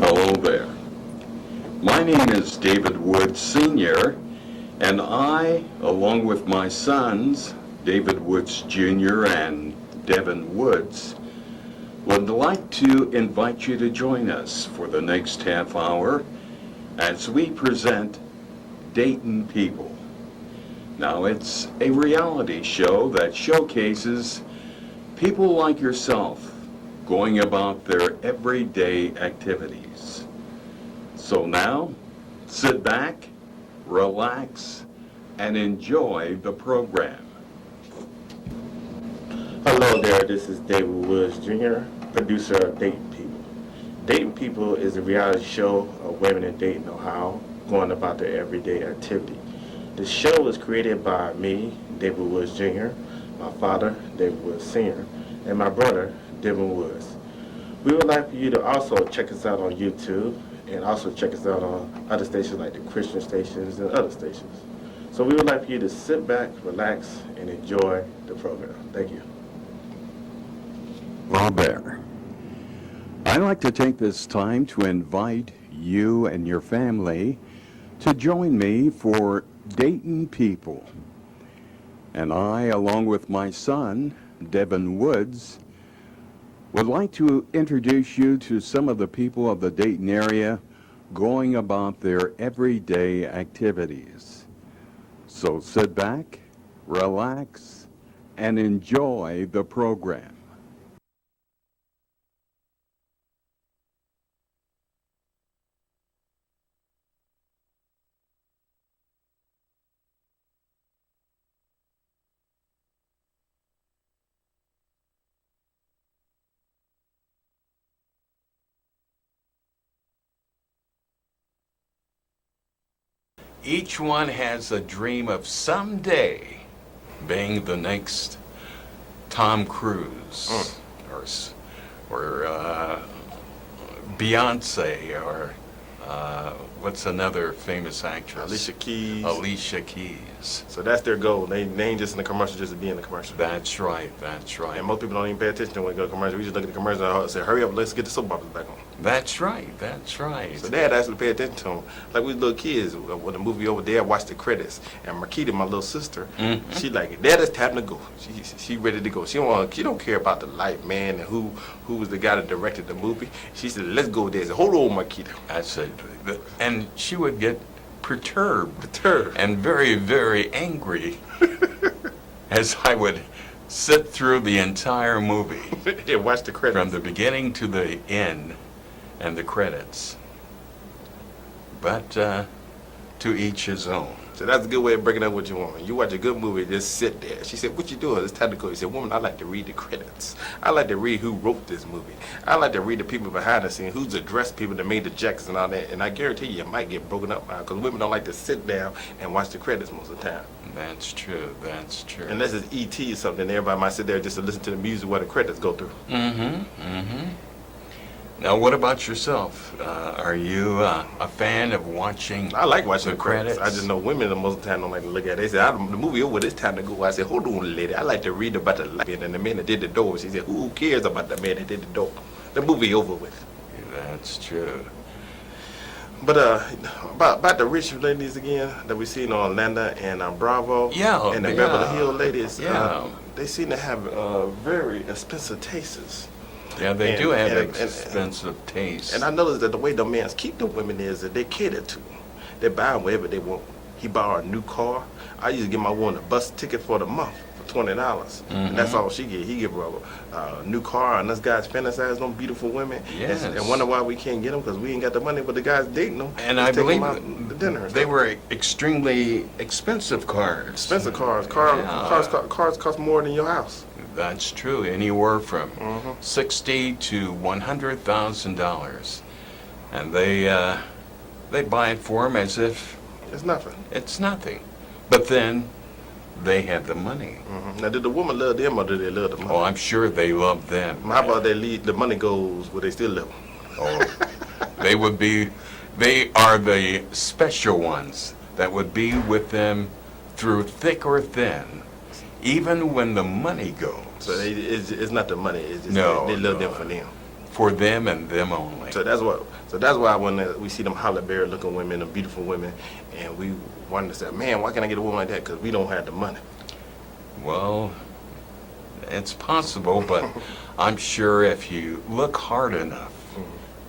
Hello there. My name is David Woods Sr., and I, along with my sons, David Woods Jr. and Devin Woods, would like to invite you to join us for the next half hour as we present Dayton People. Now, it's a reality show that showcases people like yourself going about their everyday activities. So now, sit back, relax, and enjoy the program. Hello there, this is David Woods Jr., producer of Dayton People. Dayton People is a reality show of women in Dayton, Ohio, going about their everyday activity. The show was created by me, David Woods Jr., my father, David Woods Sr., and my brother, Devin Woods. We would like for you to also check us out on YouTube and also check us out on other stations like the Christian stations and other stations. So we would like for you to sit back, relax, and enjoy the program. Thank you. Robert, I'd like to take this time to invite you and your family to join me for Dayton People. And I, along with my son, Devin Woods, would like to introduce you to some of the people of the Dayton area going about their everyday activities. So sit back, relax, and enjoy the program. Each one has a dream of someday being the next Tom Cruise or Beyonce or what's another famous actress? Alicia Keys. Alicia Keys. So that's their goal. They ain't just in the commercial just to be in the commercial. That's right, that's right. And most people don't even pay attention when they go to commercial. We just look at the commercial and say, hurry up, let's get the soap operas back on. That's right, that's right. So dad actually pay attention to them. Like we little kids, when the movie over there, watch the credits. And Marquita, my little sister, she like, Dad, it's time to go. She ready to go. She don't care about the light, man, and who was the guy that directed the movie. She said, let's go there. I said, hold on, Marquita. I said, and she would get perturbed and very, very angry as I would sit through the entire movie. Yeah, watch the credits. From the beginning to the end and the credits. But to each his own. So that's a good way of breaking up with your woman. You watch a good movie, just sit there. She said, what you doing? It's time to go. He said, woman, I like to read the credits. I like to read who wrote this movie. I like to read the people behind the scenes, who's the dress people that made the jackets and all that. And I guarantee you might get broken up now because women don't like to sit down and watch the credits most of the time. That's true, that's true. Unless it's E.T. or something, everybody might sit there just to listen to the music while the credits go through. Now, what about yourself? Are you a fan of watching? I like watching the the credits. I just know women most of the time don't like to look at it. They say, the movie over, it's time to go. I said, hold on, lady. I like to read about the light. And the man that did the door, she said, who cares about the man that did the door? The movie over with. That's true. But about the rich ladies again that we seen on Atlanta and Bravo, and the Beverly Hills ladies, they seem to have very expensive tastes. Yeah, they do have expensive taste. And I noticed that the way the men keep the women is that they cater to them. They buy them whatever they want. He bought a new car. I used to give my woman a bus ticket for the month for $20. And that's all she get. He give her a new car, and us guys fantasize on beautiful women. Yes. And wonder why we can't get them because we ain't got the money, but the guys dating them. And I believe the dinner. They were extremely expensive cars. Expensive cars. Cars cost more than your house. That's true. Anywhere from $60,000 to $100,000, and they buy it for them as if it's nothing. It's nothing. But then they have the money. Now, did the woman love them or did they love the money? Oh, I'm sure they love them. How about the money goes where they still live? Oh, they are the special ones that would be with them through thick or thin. Even when the money goes. So it's not the money. It's just no, they love them for them. for them and them only. So that's why when we see them holler bear looking women, the beautiful women, and we wonder, say, man, why can't I get a woman like that? Because we don't have the money. Well, it's possible, but I'm sure if you look hard enough,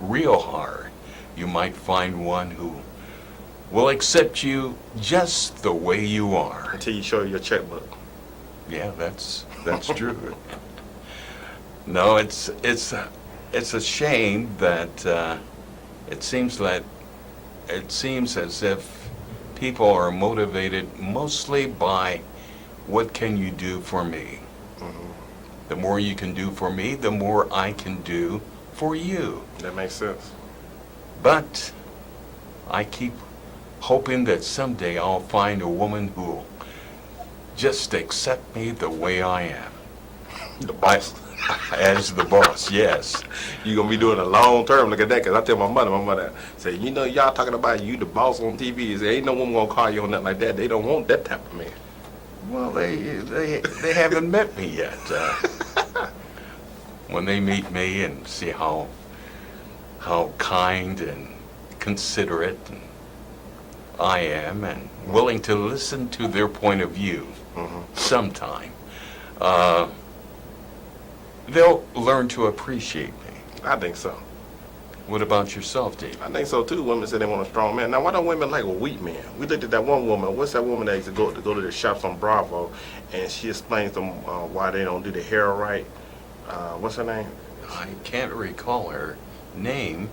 real hard, you might find one who will accept you just the way you are. Until you show your checkbook. Yeah, that's true. No, it's a shame that it seems as if people are motivated mostly by what can you do for me. The more you can do for me, the more I can do for you. That makes sense. But I keep hoping that someday I'll find a woman who'll just accept me the way I am. The boss. As the boss, yes. You're going to be doing a long term. Look at that, because I tell my mother, say, you know, y'all talking about you the boss on TV. Say, ain't no woman going to call you on nothing like that. They don't want that type of man. Well, they haven't met me yet. When they meet me and see how kind and considerate I am and willing to listen to their point of view sometime, they'll learn to appreciate me. I think so. What about yourself, Dave? I think so too. Women say they want a strong man. Now, why don't women like a weak man? We looked at that one woman. What's that woman that used to go to the shops on Bravo, and she explains to them why they don't do the hair right. What's her name? I can't recall her name.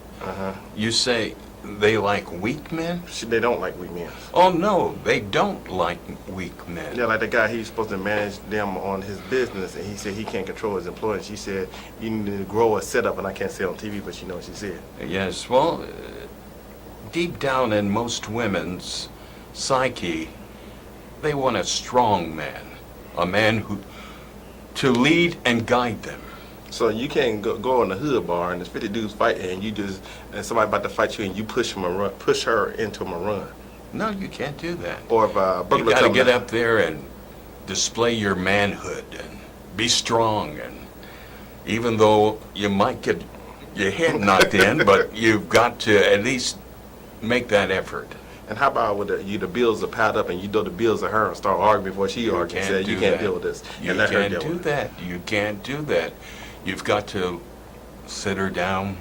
You say they like weak men? They don't like weak men. Oh, no, they don't like weak men. Yeah, like the guy, he's supposed to manage them on his business, and he said he can't control his employees. She said, you need to grow a setup, and I can't say it on TV, but you know what she said. Yes, well, deep down in most women's psyche, they want a strong man, a man who to lead and guide them. So you can't go in the hood bar and there's 50 dudes fighting and somebody about to fight you and you push her into a run. No, you can't do that. Or if you got to get up there and display your manhood and be strong. And even though you might get your head knocked in, but you've got to at least make that effort. And how about with the bills are piled up and you throw the bills at her and start arguing before she argues and say, you can't deal with this. You can't do that. You can't do that. You've got to sit her down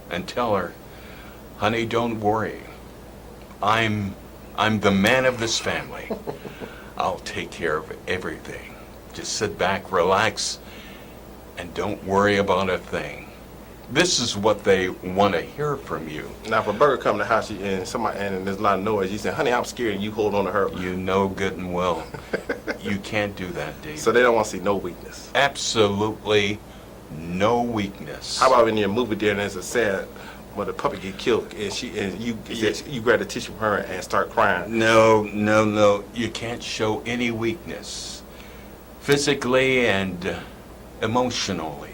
and tell her, honey, don't worry. I'm the man of this family. I'll take care of everything. Just sit back, relax, and don't worry about a thing. This is what they want to hear from you. Now, if a burger come to the house and there's a lot of noise, you say, honey, I'm scared, and you hold on to her. You know good and well. You can't do that, Dave. So they don't want to see no weakness. Absolutely no weakness. How about in your movie there and there's a sad where the puppy get killed and you grab the tissue from her and start crying? No. You can't show any weakness. Physically and emotionally.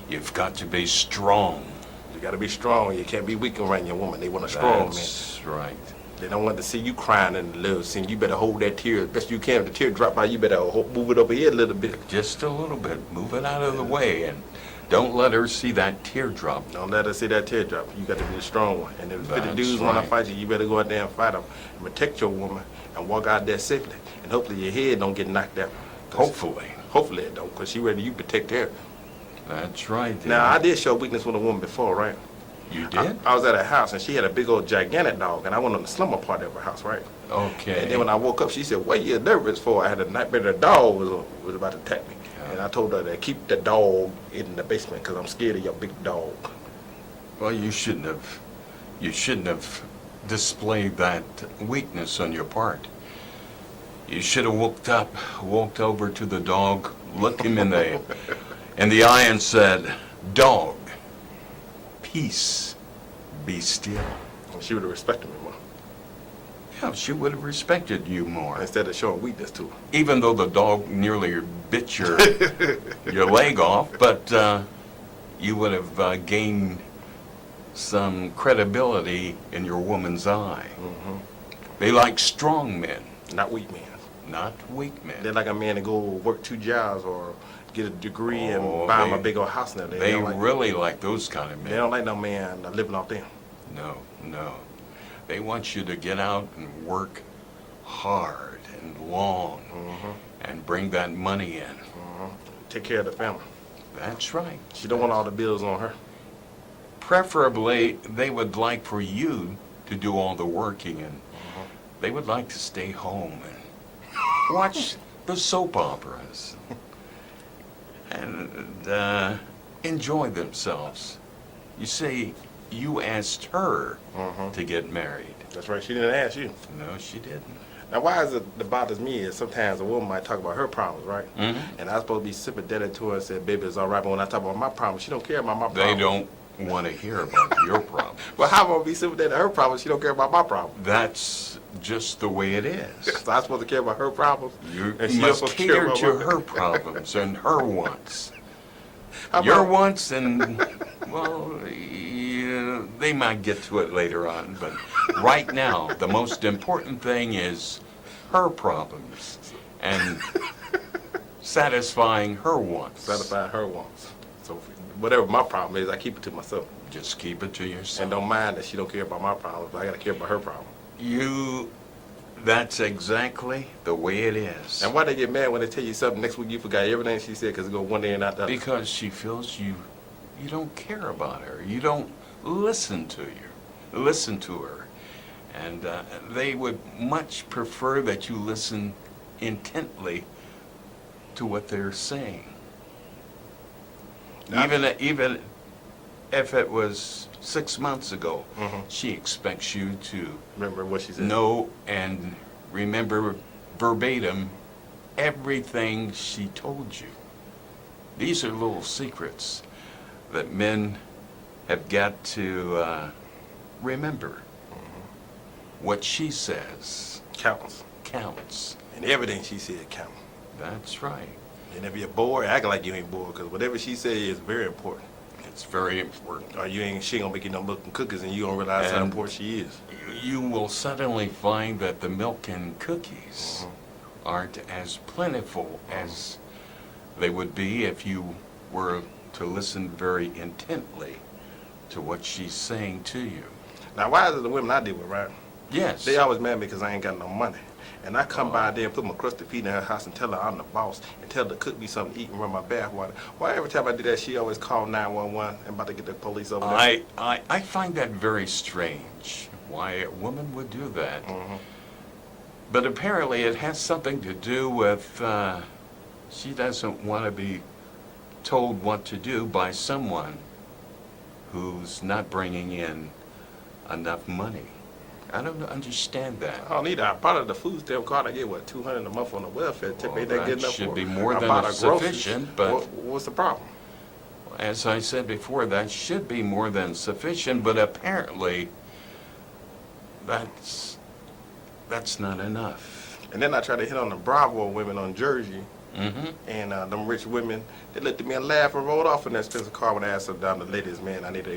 You've got to be strong. You got to be strong. You can't be weak around your woman. They want a strong man. That's right. They don't want to see you crying in the little scene. You better hold that tear as best you can. If the tear drop out, you better move it over here a little bit. Just a little bit. Move it out of the way and don't let her see that teardrop. Don't let her see that teardrop. You got to be the strong one. And if the dudes want to fight you, you better go out there and fight them and protect your woman and walk out there safely. And hopefully your head don't get knocked out. Hopefully. Hopefully it don't, because she ready you protect her. That's right. Dave. Now, I did show weakness with a woman before, right? You did? I was at her house, and she had a big old gigantic dog, and I went on the slumber part of her house, right? Okay. And then when I woke up, she said, what are you nervous for? I had a nightmare the dog was about to attack me. And I told her to keep the dog in the basement, because I'm scared of your big dog. Well, you shouldn't have displayed that weakness on your part. You should have walked over to the dog, looked him in the eye and said, dog, peace, be still. She would have respected me more. Yeah, she would have respected you more. Instead of showing weakness to her. Even though the dog nearly bit your leg off, but you would have gained some credibility in your woman's eye. Mm-hmm. They like strong men. Not weak men. Not weak men. They're like a man to go work 2 jobs or get a degree Oh, and buy them a they- big old house now. They don't like, really like those kind of they men. don't like no man living off them. No, no. They want you to get out and work hard and long and bring that money in. Take care of the family. That's right. She don't want all the bills on her. Preferably, they would like for you to do all the working, and they would like to stay home and watch the soap operas and enjoy themselves. You see, you asked her to get married. That's right. She didn't ask you. No, she didn't. Now, why is it that bothers me is sometimes a woman might talk about her problems, right? And I'm supposed to be sympathetic to her and say, baby, it's all right. But when I talk about my problems, she don't care about my problems. They don't want to hear about your problem. Well, how am I going to be sympathetic to her problems? She don't care about my problems. That's just the way it is. So I'm supposed to care about her problems? You And she must supposed to care cater about to my- her problems and her wants. How Your about- wants and, well, yeah, they might get to it later on, but right now, the most important thing is her problems and satisfying her wants. Satisfy her wants. So whatever my problem is, I keep it to myself. Just keep it to yourself. And don't mind that she don't care about my problems, but I got to care about her problem. That's exactly the way it is. And why they get mad when they tell you something next week you forgot everything she said because it go one day and not the other? Because she feels you don't care about her. You don't listen to her. And they would much prefer that you listen intently to what they're saying. Now- Even if it was 6 months ago, Mhm. she expects you to Remember what she said? know and remember verbatim everything she told you. These are little secrets that men have got to remember. What she says Counts. counts. And everything she said counts. That's right. And if you're bored, act like you ain't bored because whatever she says is very important. It's very important. Or she ain't gonna make you no milk and cookies and you don't realize how And- important she is. You will suddenly find that the milk and cookies aren't as plentiful as they would be if you were to listen very intently to what she's saying to you. Now, why is it the women I deal with, right? Yes. They always mad at me because I ain't got no money. And I come by there and put my crusty feet in her house and tell her I'm the boss and tell her to cook me something to eat and run my bath water. Why every time I do that, she always call 911 and about to get the police over there? I find that very strange, why a woman would do that. But apparently it has something to do with she doesn't want to be told what to do by someone who's not bringing in enough money. I don't understand that. I don't need that. Part of the food stamp card, I get, what, $200 a month on the welfare tip. Well, Ain't that that good enough should for be more I than buy the groceries. sufficient, but- What's the problem? As I said before, that should be more than sufficient, but apparently that's not enough. And then I try to hit on the Bravo women on Jersey, Mm-hmm. and them rich women, they looked at me and laughed and rolled off in that expensive car when I asked them down the ladies, man, I need a